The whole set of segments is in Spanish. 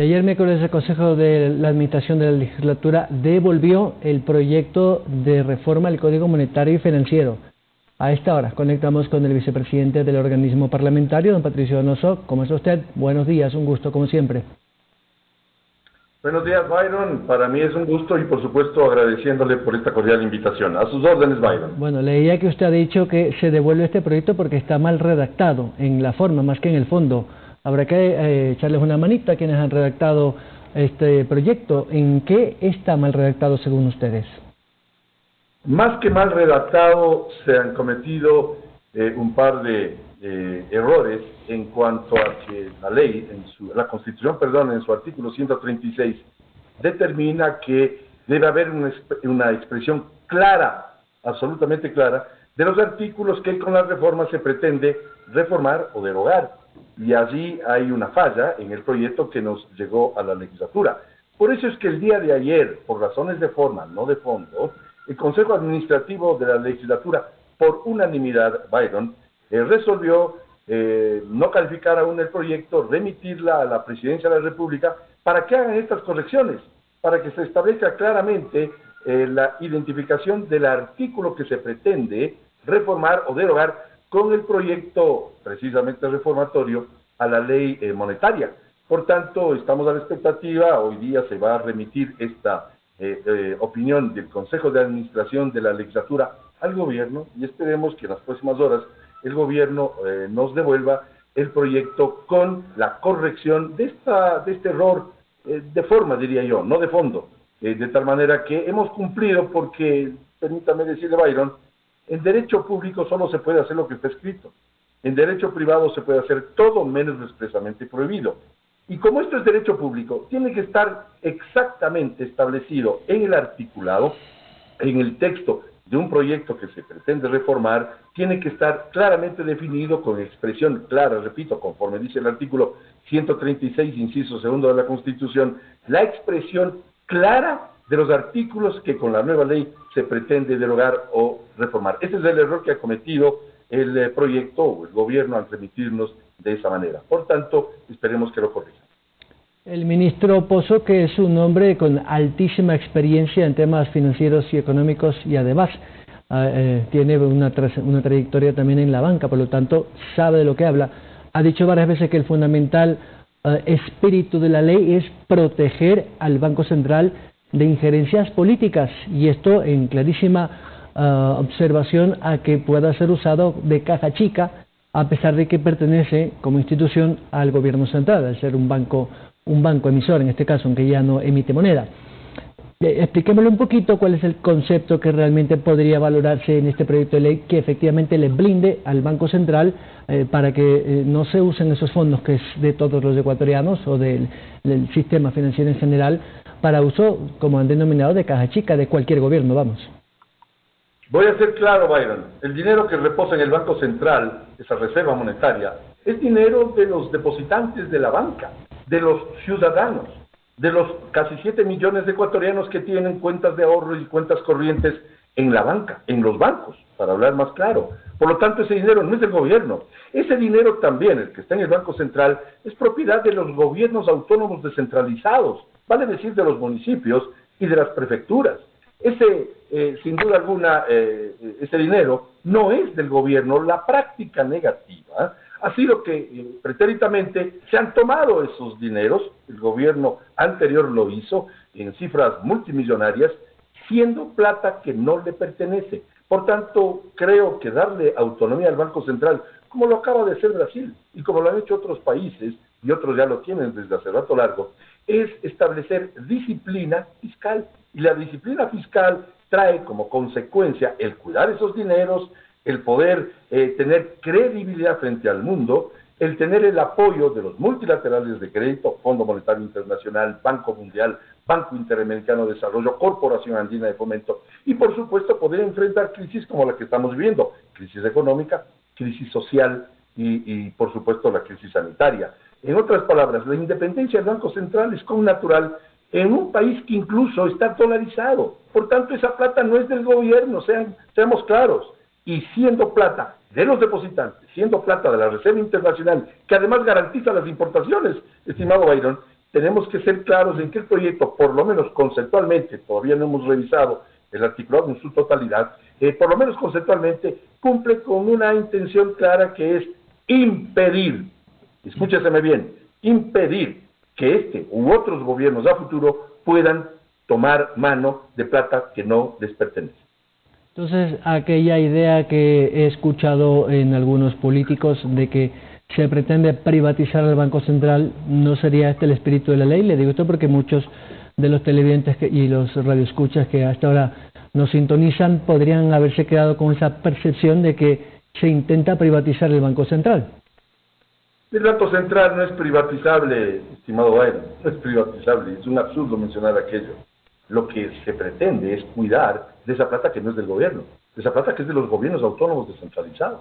Ayer miércoles el Consejo de la Administración de la Legislatura devolvió el proyecto de reforma al Código Monetario y Financiero. A esta hora conectamos con el vicepresidente del organismo parlamentario, don Patricio Donoso. ¿Cómo está usted? Buenos días, un gusto como siempre. Buenos días, Byron. Para mí es un gusto y por supuesto agradeciéndole por esta cordial invitación. A sus órdenes, Byron. Bueno, leía que usted ha dicho que se devuelve este proyecto porque está mal redactado en la forma más que en el fondo. Habrá que echarles una manita a quienes han redactado este proyecto. ¿En qué está mal redactado según ustedes? Más que mal redactado, se han cometido un par de errores en cuanto a que la ley, la Constitución, en su artículo 136, determina que debe haber una expresión clara, absolutamente clara, de los artículos que con la reforma se pretende reformar o derogar. Y allí hay una falla en el proyecto que nos llegó a la legislatura. Por eso es que el día de ayer, por razones de forma, no de fondo, el Consejo Administrativo de la Legislatura, por unanimidad, Byron, resolvió no calificar aún el proyecto, remitirla a la Presidencia de la República para que hagan estas correcciones, para que se establezca claramente la identificación del artículo que se pretende reformar o derogar con el proyecto precisamente reformatorio a la ley monetaria. Por tanto, estamos a la expectativa, hoy día se va a remitir esta opinión del Consejo de Administración de la Legislatura al Gobierno y esperemos que en las próximas horas el Gobierno nos devuelva el proyecto con la corrección de este error de forma, diría yo, no de fondo, de tal manera que hemos cumplido porque, permítame decirle, Byron, en derecho público solo se puede hacer lo que está escrito. En derecho privado se puede hacer todo menos lo expresamente prohibido. Y como esto es derecho público, tiene que estar exactamente establecido en el articulado, en el texto de un proyecto que se pretende reformar, tiene que estar claramente definido con expresión clara, repito, conforme dice el artículo 136, inciso segundo de la Constitución, la expresión clara de los artículos que con la nueva ley se pretende derogar o reformar. Ese es el error que ha cometido el proyecto o el gobierno al remitirnos de esa manera. Por tanto, esperemos que lo corrijan. El ministro Pozo, que es un hombre con altísima experiencia en temas financieros y económicos y además tiene una trayectoria también en la banca, por lo tanto sabe de lo que habla, ha dicho varias veces que el fundamental espíritu de la ley es proteger al Banco Central de injerencias políticas y esto en clarísima observación a que pueda ser usado de caja chica a pesar de que pertenece como institución al gobierno central, al ser un banco emisor en este caso, aunque ya no emite moneda. Expliquémosle un poquito cuál es el concepto que realmente podría valorarse en este proyecto de ley que efectivamente le blinde al Banco Central para que no se usen esos fondos que es de todos los ecuatorianos o del sistema financiero en general para uso, como han denominado, de caja chica de cualquier gobierno, vamos. Voy a ser claro, Byron. El dinero que reposa en el Banco Central, esa reserva monetaria, es dinero de los depositantes de la banca, de los ciudadanos, de los casi 7 millones de ecuatorianos que tienen cuentas de ahorro y cuentas corrientes en la banca, en los bancos, para hablar más claro. Por lo tanto, ese dinero no es del gobierno. Ese dinero también, el que está en el Banco Central, es propiedad de los gobiernos autónomos descentralizados, vale decir de los municipios y de las prefecturas. Sin duda alguna, ese dinero no es del gobierno. La práctica negativa ha sido que pretérитamente se han tomado esos dineros, el gobierno anterior lo hizo en cifras multimillonarias, siendo plata que no le pertenece. Por tanto, creo que darle autonomía al Banco Central, como lo acaba de hacer Brasil y como lo han hecho otros países, y otros ya lo tienen desde hace rato largo, es establecer disciplina fiscal. Y la disciplina fiscal trae como consecuencia el cuidar esos dineros, el poder tener credibilidad frente al mundo, el tener el apoyo de los multilaterales de crédito, Fondo Monetario Internacional, Banco Mundial, Banco Interamericano de Desarrollo, Corporación Andina de Fomento, y por supuesto poder enfrentar crisis como la que estamos viviendo, crisis económica, crisis social y por supuesto la crisis sanitaria. En otras palabras, la independencia del Banco Central es connatural en un país que incluso está dolarizado. Por tanto, esa plata no es del gobierno, seamos claros. Y siendo plata de los depositantes, siendo plata de la Reserva Internacional, que además garantiza las importaciones, estimado Byron, tenemos que ser claros en que el proyecto, por lo menos conceptualmente, todavía no hemos revisado el articulado en su totalidad, por lo menos conceptualmente, cumple con una intención clara que es impedir, escúcheseme bien, impedir que este u otros gobiernos a futuro puedan tomar mano de plata que no les pertenece. Entonces, aquella idea que he escuchado en algunos políticos de que se pretende privatizar el Banco Central, ¿no sería este el espíritu de la ley? Le digo esto porque muchos de los televidentes y los radioescuchas que hasta ahora nos sintonizan podrían haberse quedado con esa percepción de que se intenta privatizar el Banco Central. El Banco Central no es privatizable, estimado Byron, no es privatizable, es un absurdo mencionar aquello. Lo que se pretende es cuidar de esa plata que no es del gobierno, de esa plata que es de los gobiernos autónomos descentralizados.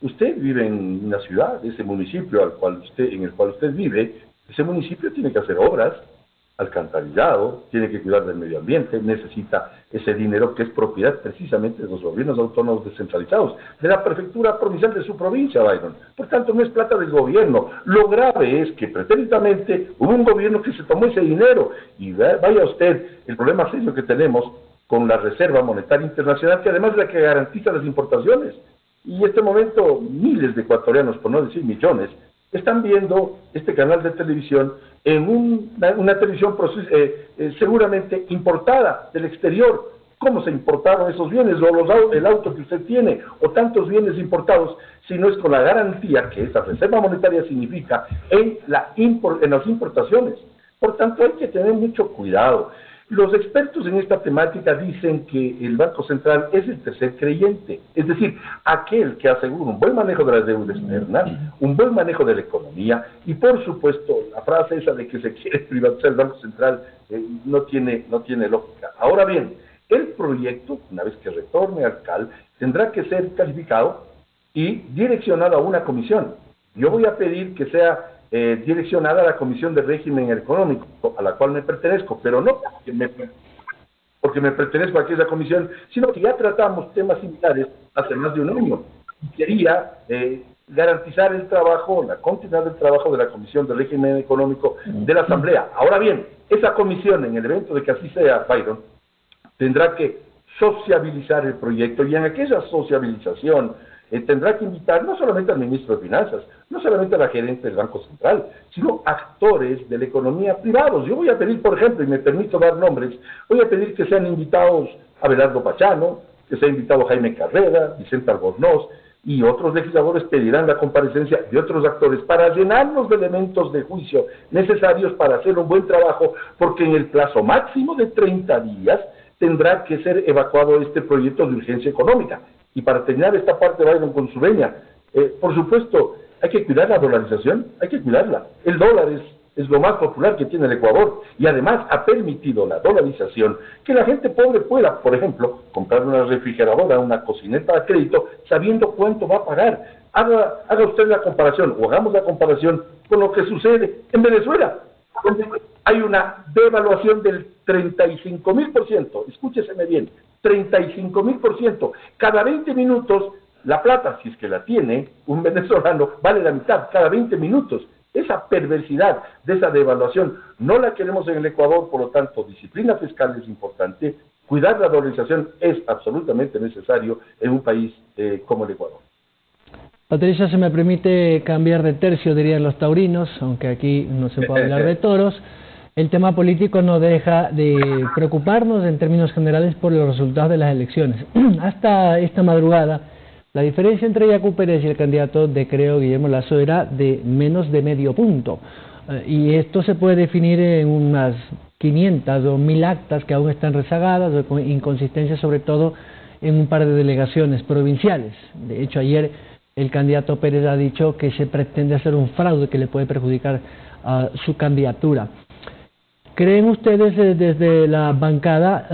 Usted vive en una ciudad, ese municipio en el cual usted vive, ese municipio tiene que hacer obras, alcantarillado, tiene que cuidar del medio ambiente, necesita ese dinero que es propiedad precisamente de los gobiernos autónomos descentralizados, de la prefectura provincial de su provincia, Byron. Por tanto, no es plata del gobierno. Lo grave es que pretéricamente hubo un gobierno que se tomó ese dinero, y vaya usted el problema serio que tenemos con la Reserva Monetaria Internacional, que además es la que garantiza las importaciones. Y en este momento miles de ecuatorianos, por no decir millones, están viendo este canal de televisión en una televisión seguramente importada del exterior. ¿Cómo se importaron esos bienes? O el auto que usted tiene, o tantos bienes importados, si no es con la garantía que esta Reserva Monetaria significa en las importaciones. Por tanto, hay que tener mucho cuidado. Los expertos en esta temática dicen que el Banco Central es el tercer creyente, es decir, aquel que asegura un buen manejo de la deuda externa, un buen manejo de la economía, y por supuesto, la frase esa de que se quiere privatizar el Banco Central no tiene lógica. Ahora bien, el proyecto, una vez que retorne al CAL, tendrá que ser calificado y direccionado a una comisión. Yo voy a pedir que sea direccionada a la Comisión de Régimen Económico, a la cual me pertenezco, pero no porque me pertenezco a aquella comisión, sino que ya tratamos temas similares hace más de un año. Quería garantizar el trabajo, la continuidad del trabajo de la Comisión de Régimen Económico de la Asamblea. Ahora bien, esa comisión, en el evento de que así sea, Byron, tendrá que sociabilizar el proyecto, y en aquella sociabilización tendrá que invitar no solamente al ministro de Finanzas, no solamente a la gerente del Banco Central, sino actores de la economía privados. Yo voy a pedir, por ejemplo, y me permito dar nombres, voy a pedir que sean invitados Abelardo Pachano, que sea invitado Jaime Carrera, Vicente Albornoz, y otros legisladores pedirán la comparecencia de otros actores para llenarnos de elementos de juicio necesarios para hacer un buen trabajo, porque en el plazo máximo de 30 días tendrá que ser evacuado este proyecto de urgencia económica. Y para terminar esta parte, Byron, con su veña, por supuesto, hay que cuidar la dolarización, hay que cuidarla. El dólar es lo más popular que tiene el Ecuador, y además ha permitido la dolarización que la gente pobre pueda, por ejemplo, comprar una refrigeradora, una cocineta a crédito, sabiendo cuánto va a pagar. Haga usted la comparación, o hagamos la comparación con lo que sucede en Venezuela, donde hay una devaluación del 35.000%, escúcheseme bien, 35.000%. Cada 20 minutos, la plata, si es que la tiene un venezolano, vale la mitad, cada 20 minutos. Esa perversidad de esa devaluación no la queremos en el Ecuador, por lo tanto, disciplina fiscal es importante, cuidar la dolarización es absolutamente necesario en un país como el Ecuador. Patricia, se me permite cambiar de tercio, dirían los taurinos, aunque aquí no se puede hablar de toros. El tema político no deja de preocuparnos en términos generales por los resultados de las elecciones. Hasta esta madrugada, la diferencia entre Yacu Pérez y el candidato de Creo, Guillermo Lasso, era de menos de medio punto. Y esto se puede definir en unas 500 o 1000 actas que aún están rezagadas, o con inconsistencias sobre todo en un par de delegaciones provinciales. De hecho, ayer el candidato Pérez ha dicho que se pretende hacer un fraude que le puede perjudicar a su candidatura. ¿Creen ustedes desde la bancada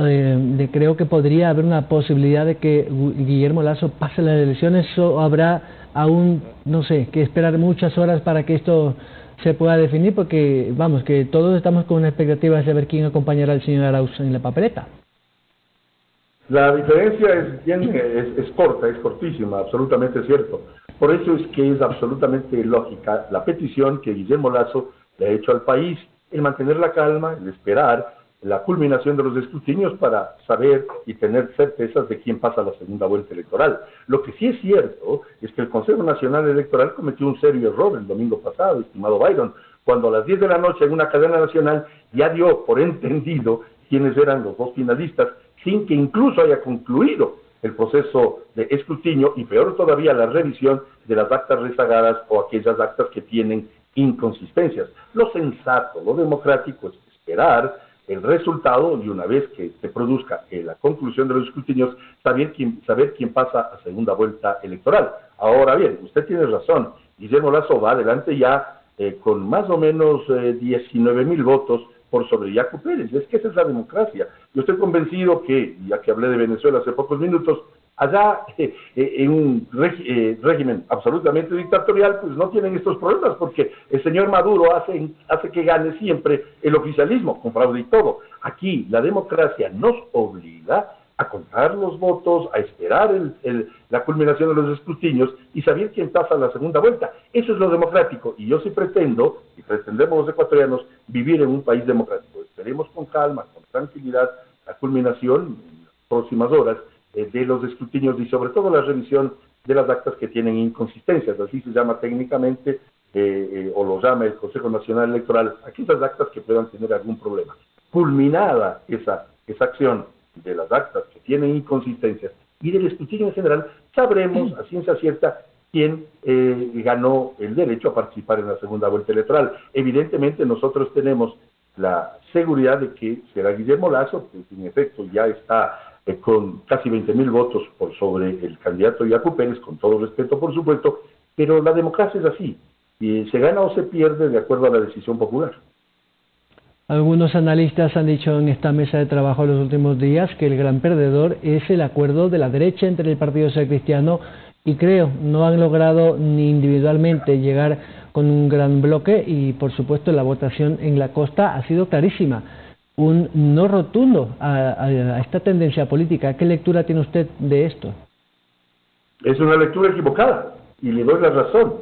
creo que podría haber una posibilidad de que Guillermo Lasso pase las elecciones, o habrá aún, no sé, que esperar muchas horas para que esto se pueda definir? Porque, vamos, que todos estamos con una expectativa de saber quién acompañará al señor Arauz en la papeleta. La diferencia es corta, es cortísima, absolutamente cierto. Por eso es que es absolutamente lógica la petición que Guillermo Lasso le ha hecho al país. el mantener la calma, el esperar la culminación de los escrutinios para saber y tener certezas de quién pasa a la segunda vuelta electoral. Lo que sí es cierto es que el Consejo Nacional Electoral cometió un serio error el domingo pasado, estimado Byron, cuando a las 10 de la noche en una cadena nacional ya dio por entendido quiénes eran los dos finalistas, sin que incluso haya concluido el proceso de escrutinio y peor todavía la revisión de las actas rezagadas o aquellas actas que tienen inconsistencias. Lo sensato, lo democrático es esperar el resultado y una vez que se produzca la conclusión de los escrutinios, saber quién pasa a segunda vuelta electoral. Ahora bien, usted tiene razón, Guillermo Lasso va adelante ya con más o menos 19,000 votos por sobre Yacu Pérez. Es que esa es la democracia. Yo estoy convencido que, ya que hablé de Venezuela hace pocos minutos, allá en un régimen absolutamente dictatorial, pues no tienen estos problemas, porque el señor Maduro hace que gane siempre el oficialismo, con fraude y todo. Aquí la democracia nos obliga a contar los votos, a esperar la culminación de los escrutinios y saber quién pasa a la segunda vuelta. Eso es lo democrático, y yo sí pretendo, y pretendemos los ecuatorianos, vivir en un país democrático. Esperemos con calma, con tranquilidad, la culminación en las próximas horas de los escrutinios y sobre todo la revisión de las actas que tienen inconsistencias, así se llama técnicamente, o lo llama el Consejo Nacional Electoral, aquellas actas que puedan tener algún problema. Culminada esa acción de las actas que tienen inconsistencias y del escrutinio en general, sabremos a ciencia cierta quién ganó el derecho a participar en la segunda vuelta electoral. Evidentemente nosotros tenemos la seguridad de que será Guillermo Lasso, que en efecto ya está con casi 20,000 votos por sobre el candidato Yacu Pérez, con todo respeto por supuesto, pero la democracia es así, y se gana o se pierde de acuerdo a la decisión popular. Algunos analistas han dicho en esta mesa de trabajo en los últimos días que el gran perdedor es el acuerdo de la derecha entre el Partido Social Cristiano y Creo. No han logrado ni individualmente llegar con un gran bloque y por supuesto la votación en la costa ha sido clarísima. Un no rotundo a esta tendencia política. ¿Qué lectura tiene usted de esto? Es una lectura equivocada y le doy la razón.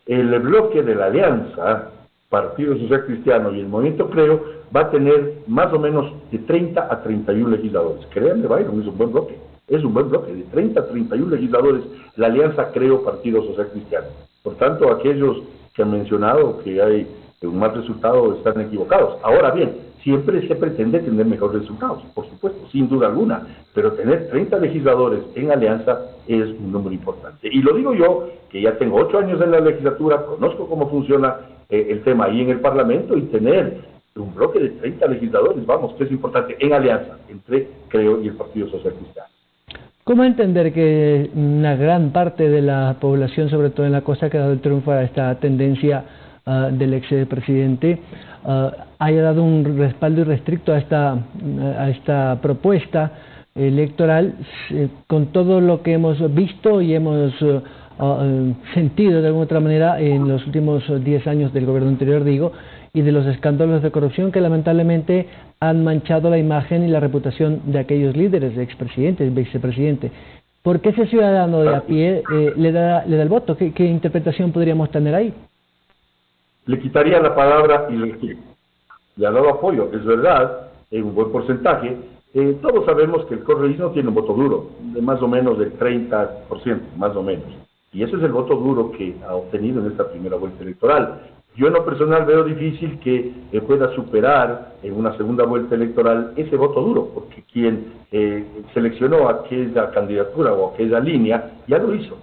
El bloque de la alianza Partido Social Cristiano y el Movimiento Creo va a tener más o menos de 30 a 31 legisladores. Créanme, Byron, es un buen bloque. Es un buen bloque, de 30 a 31 legisladores, la alianza Creo Partido Social Cristiano. Por tanto, aquellos que han mencionado que hay un mal resultado están equivocados. Ahora bien, siempre se pretende tener mejores resultados, por supuesto, sin duda alguna, pero tener 30 legisladores en alianza es un número importante. Y lo digo yo, que ya tengo 8 años en la legislatura, conozco cómo funciona el tema ahí en el Parlamento, y tener un bloque de 30 legisladores, vamos, que es importante, en alianza entre Creo y el Partido Social Cristiano. ¿Cómo entender que una gran parte de la población, sobre todo en la costa, que ha dado el triunfo a esta tendencia del expresidente, haya dado un respaldo irrestricto a esta propuesta electoral, con todo lo que hemos visto y hemos sentido de alguna otra manera en los últimos 10 años del gobierno anterior, digo, y de los escándalos de corrupción que lamentablemente han manchado la imagen y la reputación de aquellos líderes, de expresidentes, vicepresidente? ¿Por qué ese ciudadano de a pie le da el voto? ¿Qué interpretación podríamos tener ahí? Le quitaría la palabra irrestricto. Le ha dado apoyo, es verdad, en un buen porcentaje. Todos sabemos que el correísmo tiene un voto duro, de más o menos del 30%, más o menos. Y ese es el voto duro que ha obtenido en esta primera vuelta electoral. Yo en lo personal veo difícil que pueda superar en una segunda vuelta electoral ese voto duro, porque quien seleccionó aquella candidatura o aquella línea ya lo hizo.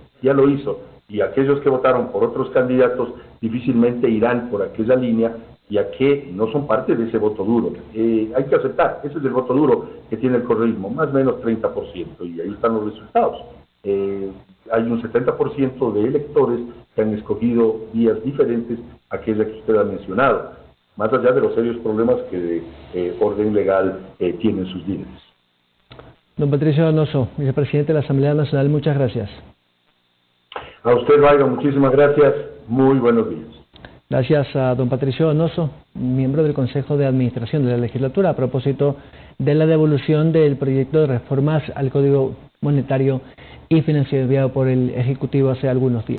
Y aquellos que votaron por otros candidatos difícilmente irán por aquella línea, ya que no son parte de ese voto duro. Hay que aceptar, ese es el voto duro que tiene el correísmo, más o menos 30%, y ahí están los resultados. Hay un 70% de electores que han escogido vías diferentes a aquella que usted ha mencionado, más allá de los serios problemas que de orden legal tienen sus líderes. Don Patricio Donoso, vicepresidente de la Asamblea Nacional, muchas gracias. A usted, Byron, muchísimas gracias. Muy buenos días. Gracias a don Patricio Donoso, miembro del Consejo de Administración de la Legislatura, a propósito de la devolución del proyecto de reformas al Código Monetario y Financiero enviado por el Ejecutivo hace algunos días.